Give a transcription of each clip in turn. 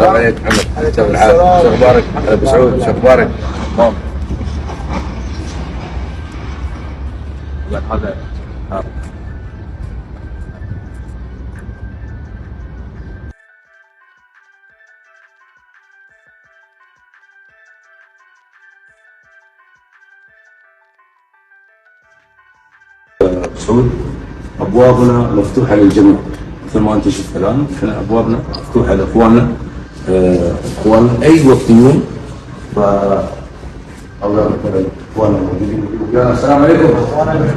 عليك محمد، كيف الحال؟ شو اخبارك؟ ابو سعود شو اخبارك؟ تمام. هذا سعود، ابوابنا مفتوحه للجميع مثل ما انت شفت الان. احنا ابوابنا مفتوحه لاخواننا، اي وقت يوم. ف الله يرحمه اخواننا الموجودين. السلام عليكم.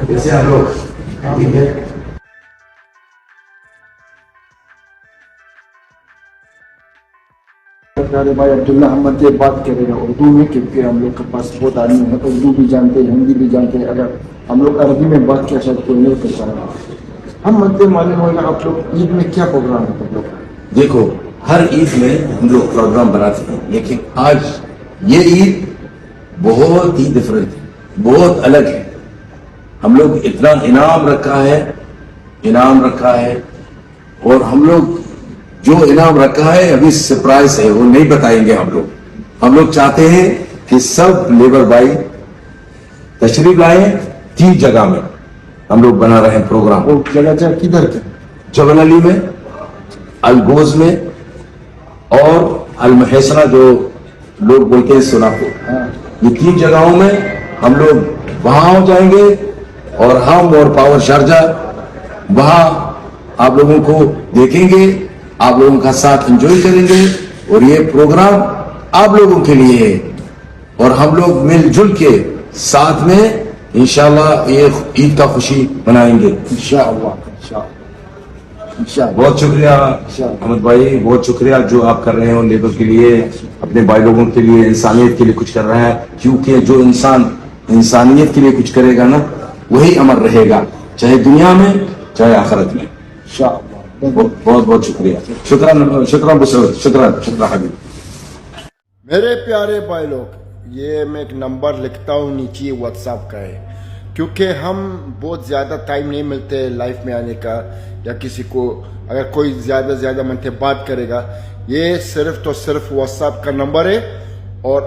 कैसे हैं आप लोग? ठीक है। प्यारे भाई अब्दुल्ला अहमद ये बात करेगा उर्दू में, क्योंकि हम लोग के पास बहुत आदमी है उर्दू भी जानते हैं, हिंदी भी जानते हैं। अगर हम लोग अरबी में बात किया शायद कोई नहीं कर पाएगा। हम मध्य मालूम होगा आप लोग ईद में क्या प्रोग्राम है आप लोग? देखो, हर ईद में हम लोग प्रोग्राम बनाते हैं, लेकिन आज ये ईद बहुत ही डिफरेंट है, बहुत अलग है। हम लोग इतना इनाम रखा है और हम लोग जो इनाम रखा है अभी सरप्राइज है, वो नहीं बताएंगे हम लोग चाहते हैं कि सब लेबर भाई तशरीफ लाए। 3 जगह में हम लोग बना रहे हैं प्रोग्राम। वो जगह किधर के? जबल अली में, अलगोज में और अलमहसना जो लोग बोलते हैं सोनापुर। ये 3 जगहों में हम लोग वहां जाएंगे और हम और पावर शारजा वहां आप लोगों को देखेंगे, आप लोगों का साथ एंजॉय करेंगे। और ये प्रोग्राम आप लोगों के लिए है और हम लोग मिलजुल के साथ में इंशाल्लाह ये ईद का खुशी मनाएंगे इंशाअल्लाह। बहुत शुक्रिया अहमद भाई, बहुत शुक्रिया जो आप कर रहे हो लेबर के लिए, अपने भाई लोगों के लिए, इंसानियत के लिए कुछ कर रहा है। क्योंकि जो इंसान इंसानियत के लिए कुछ करेगा ना, वही अमर रहेगा, चाहे दुनिया में चाहे आखिरत में। बहुत बहुत शुक्रिया। शुक्रान शुक्रान हबीब। मेरे प्यारे भाई लोग, ये मैं एक नंबर लिखता हूँ नीचे, व्हाट्सएप का है, क्योंकि हम बहुत ज़्यादा टाइम नहीं मिलते लाइफ में आने का, या किसी को अगर कोई ज़्यादा मन से बात करेगा। ये सिर्फ तो सिर्फ व्हाट्सएप का नंबर है और